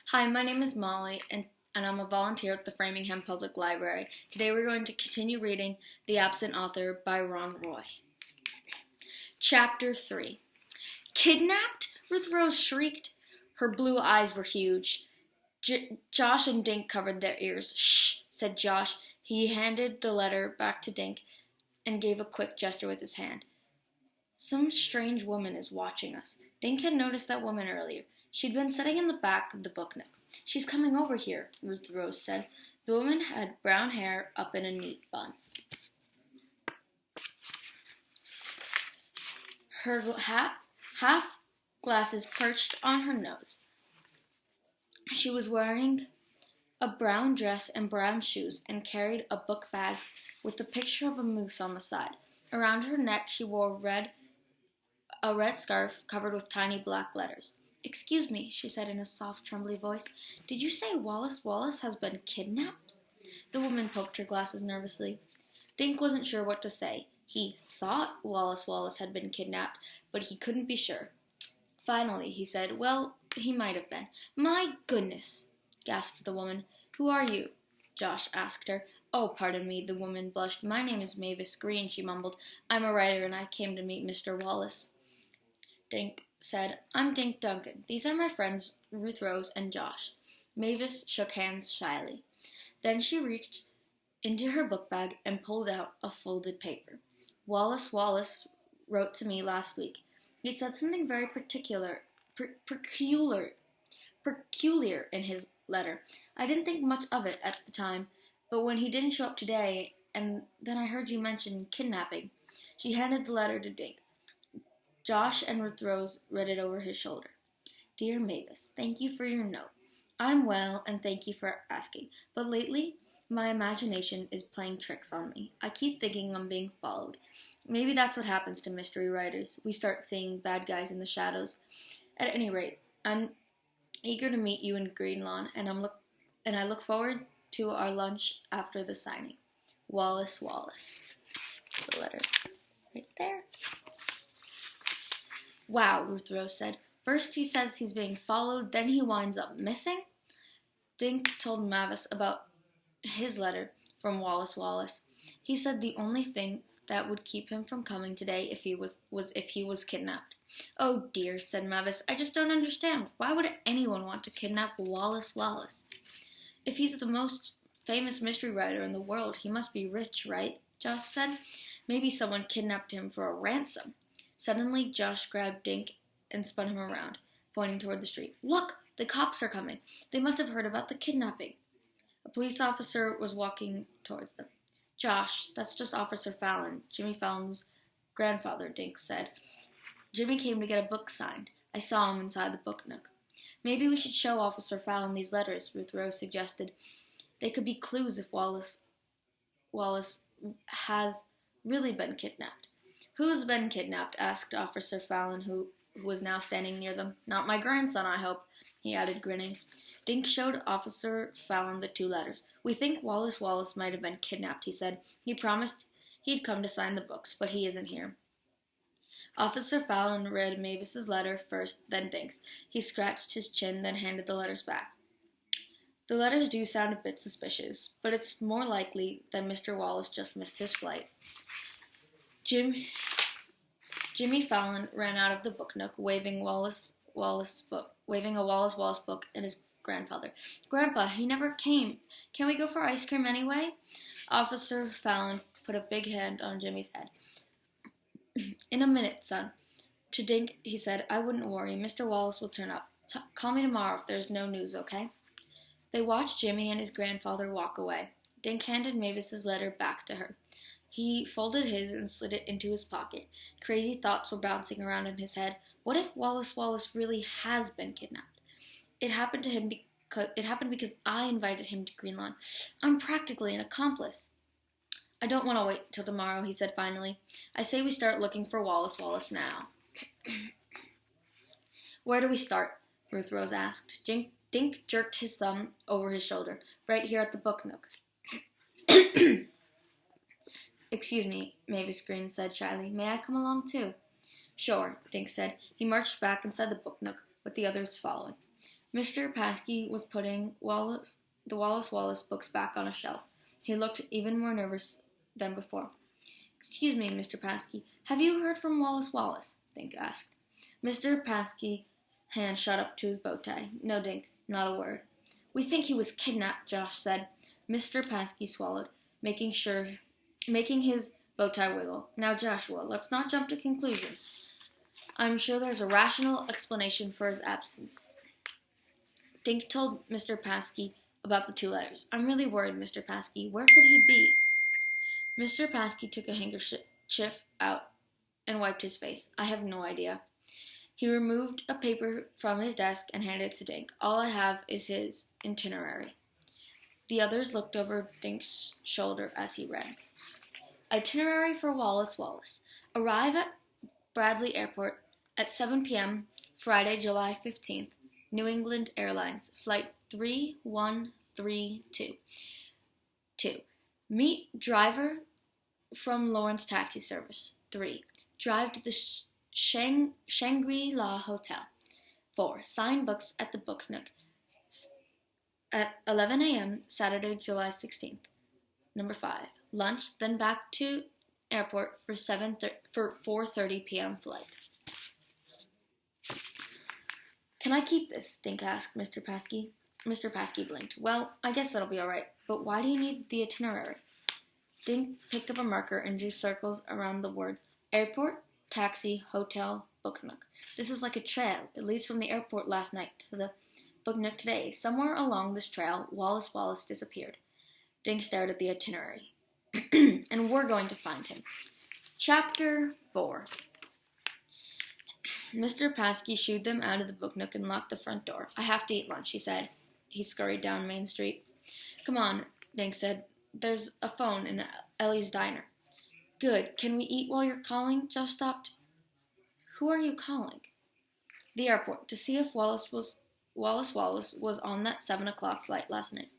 Hi, my name is Molly, and I'm a volunteer at the Framingham Public Library. Today we're going to continue reading The Absent Author by Ron Roy. Chapter 3. Kidnapped? Ruth Rose shrieked. Her blue eyes were huge. Josh and Dink covered their ears. Shh, said Josh. He handed the letter back to Dink and gave a quick gesture with his hand. Some strange woman is watching us. Dink had noticed that woman earlier. She'd been sitting in the back of the book nook. She's coming over here, Ruth Rose said. The woman had brown hair up in a neat bun. Her half glasses perched on her nose. She was wearing a brown dress and brown shoes and carried a book bag with a picture of a moose on the side. Around her neck she wore a red scarf covered with tiny black letters. "Excuse me," she said in a soft, trembly voice. "Did you say Wallace Wallace has been kidnapped?" The woman poked her glasses nervously. Dink wasn't sure what to say. He thought Wallace Wallace had been kidnapped, but he couldn't be sure. Finally, he said, "Well, he might have been." "My goodness," gasped the woman. "Who are you?" Josh asked her. "Oh, pardon me," the woman blushed. "My name is Mavis Green," she mumbled. "I'm a writer, and I came to meet Mr. Wallace." Dink said, "I'm Dink Duncan. These are my friends Ruth Rose and Josh." Mavis shook hands shyly. Then she reached into her book bag and pulled out a folded paper. "Wallace Wallace wrote to me last week. He said something very peculiar in his letter. I didn't think much of it at the time, but when he didn't show up today, and then I heard you mention kidnapping." She handed the letter to Dink. Josh and Ruth Rose read it over his shoulder. "Dear Mavis, thank you for your note. I'm well, and thank you for asking. But lately, my imagination is playing tricks on me. I keep thinking I'm being followed. Maybe that's what happens to mystery writers. We start seeing bad guys in the shadows. At any rate, I'm eager to meet you in Greenlawn, and I look forward to our lunch after the signing. Wallace Wallace." The letter is right there. "Wow," Ruth Rose said. "First he says he's being followed, then he winds up missing." Dink told Mavis about his letter from Wallace Wallace. He said the only thing that would keep him from coming today was if he was kidnapped. "Oh dear," said Mavis. "I just don't understand. Why would anyone want to kidnap Wallace Wallace? If he's the most famous mystery writer in the world, he must be rich, right?" Josh said. "Maybe someone kidnapped him for a ransom." Suddenly, Josh grabbed Dink and spun him around, pointing toward the street. "Look! The cops are coming. They must have heard about the kidnapping." A police officer was walking towards them. "Josh, that's just Officer Fallon, Jimmy Fallon's grandfather," Dink said. "Jimmy came to get a book signed. I saw him inside the book nook." "Maybe we should show Officer Fallon these letters," Ruth Rose suggested. "They could be clues if Wallace has really been kidnapped." "Who's been kidnapped?" asked Officer Fallon, who was now standing near them. "Not my grandson, I hope," he added, grinning. Dink showed Officer Fallon the two letters. "We think Wallace Wallace might have been kidnapped," he said. "He promised he'd come to sign the books, but he isn't here." Officer Fallon read Mavis's letter first, then Dink's. He scratched his chin, then handed the letters back. "The letters do sound a bit suspicious, but it's more likely that Mr. Wallace just missed his flight." Jimmy Fallon ran out of the book nook, waving a Wallace Wallace book at his grandfather. "Grandpa, he never came. Can we go for ice cream anyway?" Officer Fallon put a big hand on Jimmy's head. "In a minute, son." To Dink, he said, "I wouldn't worry. Mr. Wallace will turn up. Call me tomorrow if there's no news, okay?" They watched Jimmy and his grandfather walk away. Dink handed Mavis's letter back to her. He folded his and slid it into his pocket. Crazy thoughts were bouncing around in his head. What if Wallace Wallace really has been kidnapped? It happened because I invited him to Greenlawn. I'm practically an accomplice. "I don't want to wait till tomorrow," he said finally. "I say we start looking for Wallace Wallace now." "Where do we start?" Ruth Rose asked. Dink jerked his thumb over his shoulder. "Right here at the book nook." "Excuse me," Mavis Green said shyly. "May I come along too?" "Sure," Dink said. He marched back inside the book nook, with the others following. Mr. Paskey was putting the Wallace books back on a shelf. He looked even more nervous than before. "Excuse me, Mr. Paskey, have you heard from Wallace?" Dink asked. Mr. Paskey's hand shot up to his bow tie. "No, Dink, not a word." "We think he was kidnapped," Josh said. Mr. Paskey swallowed, making his bow tie wiggle. "Now, Joshua, let's not jump to conclusions. I'm sure there's a rational explanation for his absence." Dink told Mr. Paskey about the 2 letters. "I'm really worried, Mr. Paskey. Where could he be?" Mr. Paskey took a handkerchief out and wiped his face. "I have no idea." He removed a paper from his desk and handed it to Dink. "All I have is his itinerary." The others looked over Dink's shoulder as he read. "Itinerary for Wallace. Arrive at Bradley Airport at 7 p.m. Friday, July 15th. New England Airlines, Flight 3132. 2. Meet driver from Lawrence Taxi Service. 3. Drive to the Shangri-La Hotel. 4. Sign books at the Book Nook at 11 a.m. Saturday, July 16th. Number 5. Lunch, then back to airport for 4:30 p.m. flight." "Can I keep this?" Dink asked Mr. Paskey. Mr. Paskey blinked. "Well, I guess that'll be all right, but why do you need the itinerary?" Dink picked up a marker and drew circles around the words airport, taxi, hotel, Book Nook. "This is like a trail. It leads from the airport last night to the Book Nook today. Somewhere along this trail, Wallace disappeared." Dink stared at the itinerary. "And we're going to find him." Chapter 4. Mr. Paskey shooed them out of the Book Nook and locked the front door. "I have to eat lunch," he said. He scurried down Main Street. "Come on," Dink said. "There's a phone in Ellie's diner." "Good. Can we eat while you're calling?" Josh stopped. "Who are you calling?" "The airport, to see if Wallace was on that 7 o'clock flight last night."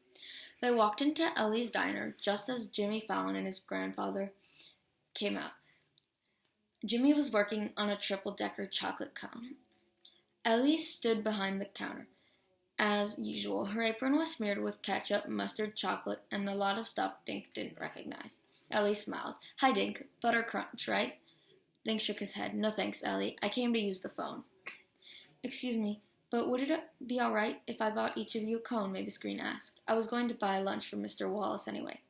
They walked into Ellie's diner just as Jimmy Fallon and his grandfather came out. Jimmy was working on a triple-decker chocolate cone. Ellie stood behind the counter. As usual, her apron was smeared with ketchup, mustard, chocolate, and a lot of stuff Dink didn't recognize. Ellie smiled. "Hi, Dink. Butter crunch, right?" Dink shook his head. "No thanks, Ellie. I came to use the phone." "Excuse me, but would it be all right if I bought each of you a cone?" Mavis Green asked. "I was going to buy lunch for Mr. Wallace anyway."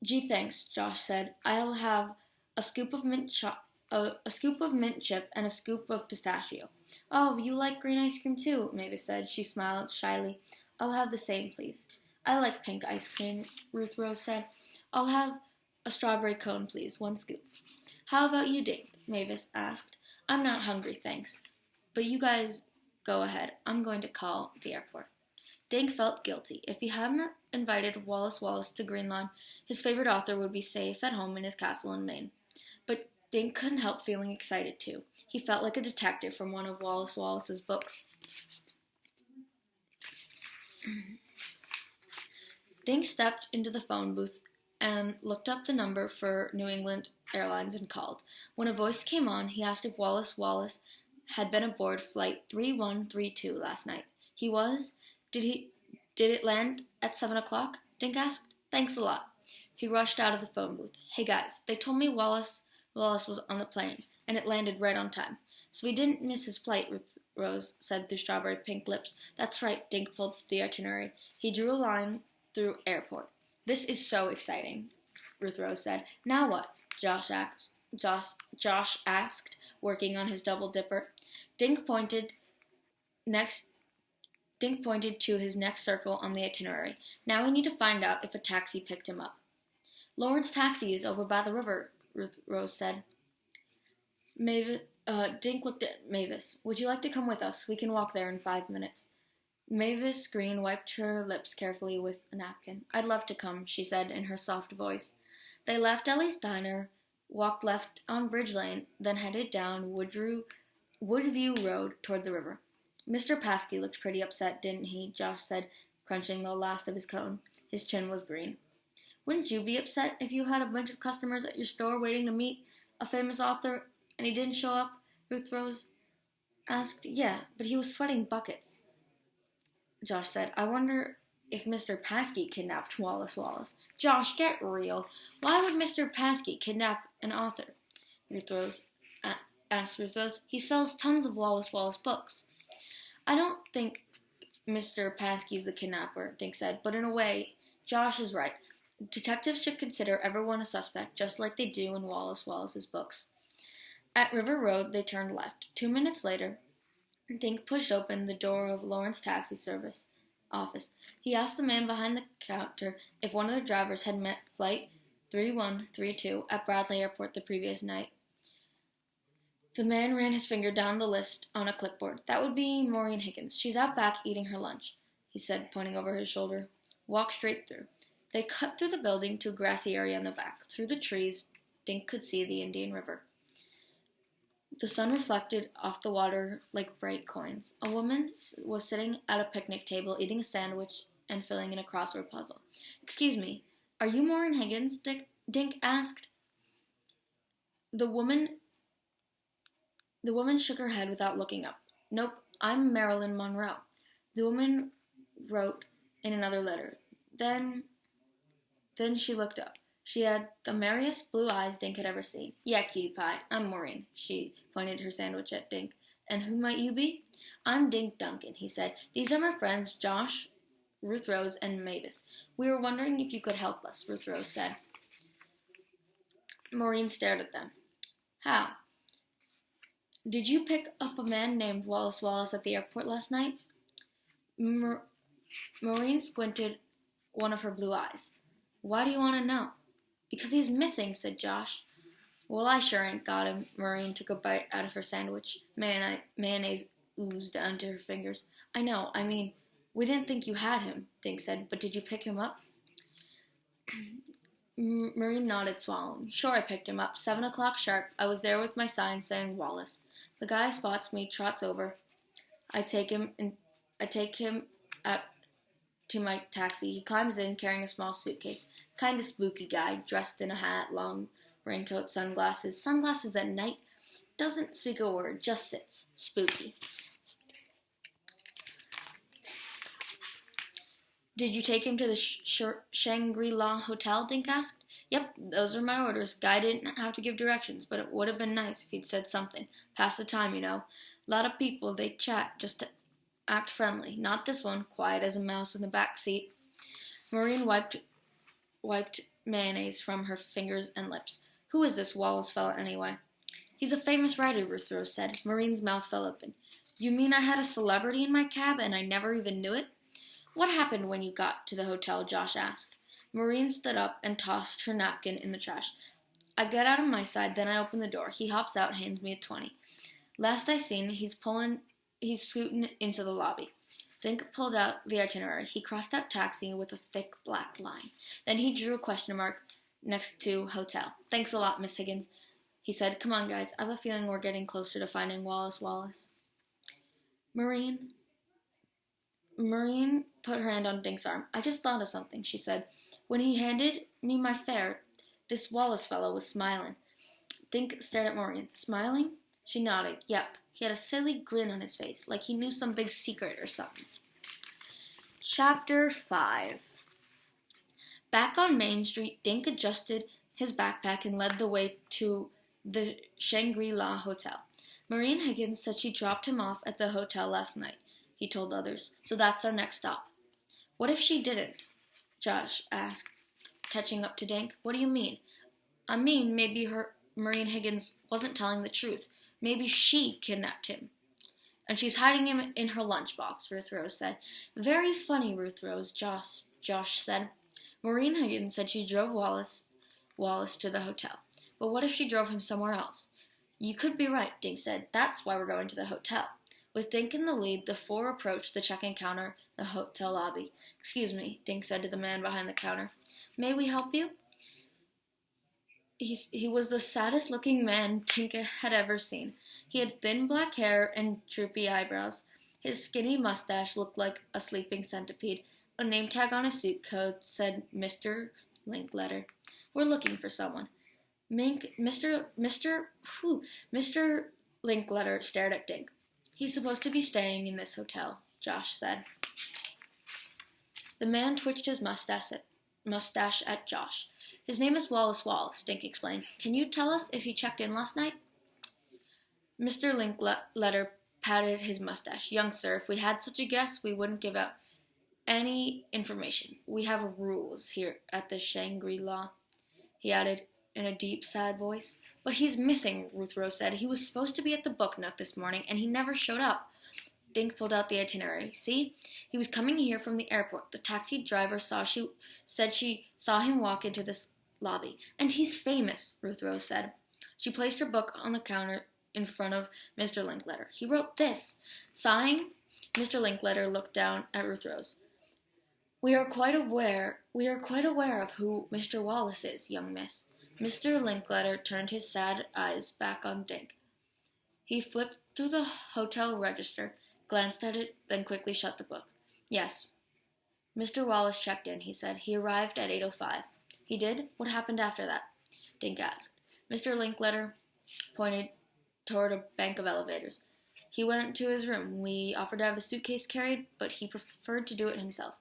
"Gee, thanks," Josh said. "I'll have a scoop of mint chip and a scoop of pistachio." "Oh, you like green ice cream too," Mavis said. She smiled shyly. "I'll have the same, please." "I like pink ice cream," Ruth Rose said. "I'll have a strawberry cone, please, 1 scoop." "How about you, Dink?" Mavis asked. "I'm not hungry, thanks. But you guys go ahead. I'm going to call the airport." Dink felt guilty. If he hadn't invited Wallace to Greenlawn, his favorite author would be safe at home in his castle in Maine. But Dink couldn't help feeling excited, too. He felt like a detective from one of Wallace's books. Dink stepped into the phone booth and looked up the number for New England Airlines and called. When a voice came on, he asked if Wallace had been aboard Flight 3132 last night. He was. Did it land at 7 o'clock? Dink asked. "Thanks a lot." He rushed out of the phone booth. "Hey guys, they told me Wallace was on the plane, and it landed right on time. So we didn't miss his flight," Ruth Rose said through strawberry pink lips. "That's right," Dink pulled the itinerary. He drew a line through airport. "This is so exciting," Ruth Rose said. "Now what?" Josh asked, working on his double dipper. Dink pointed to his next circle on the itinerary. "Now we need to find out if a taxi picked him up." "Lawrence Taxi is over by the river," Ruth Rose said. Dink looked at Mavis. "Would you like to come with us? We can walk there in 5 minutes." Mavis Green wiped her lips carefully with a napkin. "I'd love to come," she said in her soft voice. They left Ellie's diner, walked left on Bridge Lane, then headed down Woodview Road toward the river. "Mr. Paskey looked pretty upset, didn't he?" Josh said, crunching the last of his cone. His chin was green. "Wouldn't you be upset if you had a bunch of customers at your store waiting to meet a famous author and he didn't show up?" Ruth Rose asked. Yeah, but he was sweating buckets, Josh said. I wonder if Mr. Paskey kidnapped Wallace Wallace. Josh, get real. Why would Mr. Paskey kidnap an author? Asked Ruth Rose. He sells tons of Wallace Wallace books. I don't think Mr. Paskey's the kidnapper, Dink said, but in a way, Josh is right. Detectives should consider everyone a suspect, just like they do in Wallace Wallace's books. At River Road, they turned left. 2 minutes later, Dink pushed open the door of Lawrence Taxi Service office. He asked the man behind the counter if one of the drivers had met Flight 3132 at Bradley Airport the previous night. The man ran his finger down the list on a clipboard. That would be Maureen Higgins. She's out back eating her lunch, he said, pointing over his shoulder. Walk straight through. They cut through the building to a grassy area in the back. Through the trees, Dink could see the Indian River. The sun reflected off the water like bright coins. A woman was sitting at a picnic table eating a sandwich and filling in a crossword puzzle. Excuse me, are you Maureen Higgins? Dink asked. The woman shook her head without looking up. Nope, I'm Marilyn Monroe. The woman wrote in another letter. Then she looked up. She had the merriest blue eyes Dink had ever seen. Yeah, cutie pie, I'm Maureen. She pointed her sandwich at Dink. And who might you be? I'm Dink Duncan, he said. These are my friends Josh, Ruth Rose, and Mavis. We were wondering if you could help us, Ruth Rose said. Maureen stared at them. How? Did you pick up a man named Wallace Wallace at the airport last night? Maureen squinted one of her blue eyes. Why do you want to know? Because he's missing, said Josh. Well, I sure ain't got him. Maureen took a bite out of her sandwich. Mayonnaise oozed onto her fingers. I know, we didn't think you had him, Dink said, but did you pick him up? Maureen nodded, swallowing. Sure, I picked him up. 7 o'clock sharp. I was there with my sign saying Wallace. The guy spots me, trots over. I take him out to my taxi. He climbs in, carrying a small suitcase. Kind of spooky guy, dressed in a hat, long raincoat, sunglasses. Sunglasses at night. Doesn't speak a word, just sits. Spooky. Did you take him to the Shangri-La Hotel, Dink asked. Yep, those are my orders. Guy didn't have to give directions, but it would have been nice if he'd said something. Pass the time, you know. Lot of people, they chat just to act friendly. Not this one, quiet as a mouse in the back seat. Maureen wiped mayonnaise from her fingers and lips. Who is this Wallace fella, anyway? He's a famous writer, Ruth Rose said. Maureen's mouth fell open. You mean I had a celebrity in my cab and I never even knew it? What happened when you got to the hotel? Josh asked. Maureen stood up and tossed her napkin in the trash. I get out on my side, then I open the door. He hops out, hands me a 20. Last I seen, he's scooting into the lobby. Dink pulled out the itinerary. He crossed out taxi with a thick black line. Then he drew a question mark next to hotel. Thanks a lot, Miss Higgins. He said, come on, guys. I have a feeling we're getting closer to finding Wallace Wallace. Maureen put her hand on Dink's arm. I just thought of something, she said. When he handed me my fare, this Wallace fellow was smiling. Dink stared at Maureen. Smiling? She nodded. Yep. He had a silly grin on his face, like he knew some big secret or something. Chapter 5. Back on Main Street, Dink adjusted his backpack and led the way to the Shangri-La Hotel. Maureen Higgins said she dropped him off at the hotel last night, he told others. So that's our next stop. What if she didn't? Josh asked, catching up to Dink. What do you mean? I mean, maybe Maureen Higgins wasn't telling the truth. Maybe she kidnapped him. And she's hiding him in her lunchbox, Ruth Rose said. Very funny, Ruth Rose, Josh said. Maureen Higgins said she drove Wallace to the hotel. But what if she drove him somewhere else? You could be right, Dink said. That's why we're going to the hotel. With Dink in the lead, the four approached the check-in counter, the hotel lobby. Excuse me, Dink said to the man behind the counter. May we help you? He was the saddest-looking man Dink had ever seen. He had thin black hair and droopy eyebrows. His skinny mustache looked like a sleeping centipede. A name tag on his suit coat said Mr. Linkletter. We're looking for someone. Mr. Linkletter stared at Dink. He's supposed to be staying in this hotel, Josh said. The man twitched his mustache at Josh. His name is Wallace Wallace, Dink explained. Can you tell us if he checked in last night? Mr. Linkletter patted his mustache. Young sir, if we had such a guess, we wouldn't give out any information. We have rules here at the Shangri-La, he added in a deep, sad voice. But he's missing, Ruth Rose said. He was supposed to be at the book nook this morning, and he never showed up. Dink pulled out the itinerary. See? He was coming here from the airport. The taxi driver said she saw him walk into this lobby. And he's famous, Ruth Rose said. She placed her book on the counter in front of Mr. Linkletter. He wrote this. Sighing, Mr. Linkletter looked down at Ruth Rose. We are quite aware of who Mr. Wallace is, young miss. Mr. Linkletter turned his sad eyes back on Dink. He flipped through the hotel register, glanced at it, then quickly shut the book. Yes. Mr. Wallace checked in, he said. He arrived at 8:05. He did? What happened after that? Dink asked. Mr. Linkletter pointed toward a bank of elevators. He went to his room. We offered to have a suitcase carried, but he preferred to do it himself.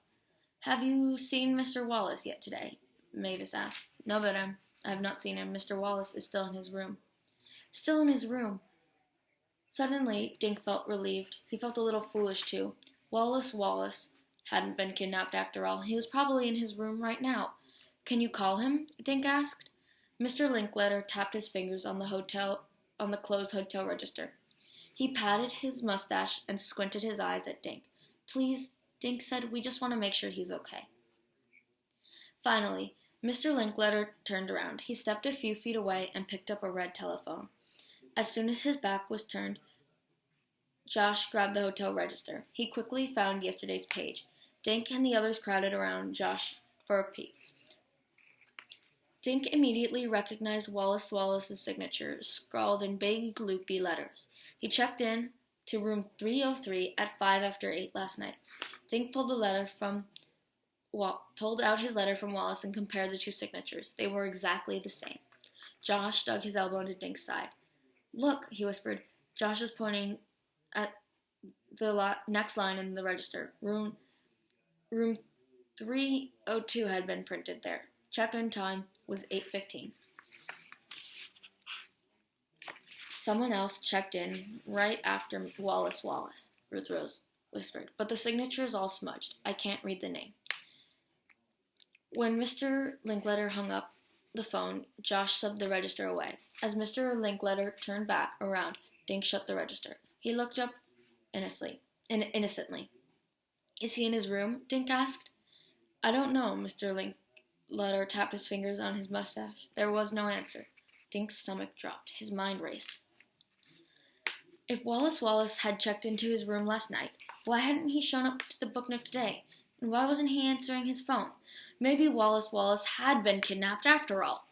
Have you seen Mr. Wallace yet today? Mavis asked. No, madam. I have not seen him. Mr. Wallace is still in his room. Still in his room? Suddenly, Dink felt relieved. He felt a little foolish, too. Wallace hadn't been kidnapped after all. He was probably in his room right now. Can you call him? Dink asked. Mr. Linkletter tapped his fingers on the closed hotel register. He patted his mustache and squinted his eyes at Dink. Please, Dink said, we just want to make sure he's okay. Finally, Mr. Linkletter turned around. He stepped a few feet away and picked up a red telephone. As soon as his back was turned, Josh grabbed the hotel register. He quickly found yesterday's page. Dink and the others crowded around Josh for a peek. Dink immediately recognized Wallace's signature, scrawled in big, loopy letters. He checked in to room 303 at 8:05 last night. Dink pulled out his letter from Wallace and compared the two signatures. They were exactly the same. Josh dug his elbow into Dink's side. Look, he whispered. Josh was pointing at the next line in the register. Room 302 had been printed there. Check-in time was 8:15. Someone else checked in right after Wallace, Ruth Rose whispered. But the signature is all smudged. I can't read the name. When Mr. Linkletter hung up the phone, Josh shoved the register away. As Mr. Linkletter turned back around, Dink shut the register. He looked up innocently. Is he in his room? Dink asked. I don't know, Mr. Linkletter tapped his fingers on his mustache. There was no answer. Dink's stomach dropped. His mind raced. If Wallace had checked into his room last night, why hadn't he shown up to the book nook today? And why wasn't he answering his phone? Maybe Wallace had been kidnapped after all.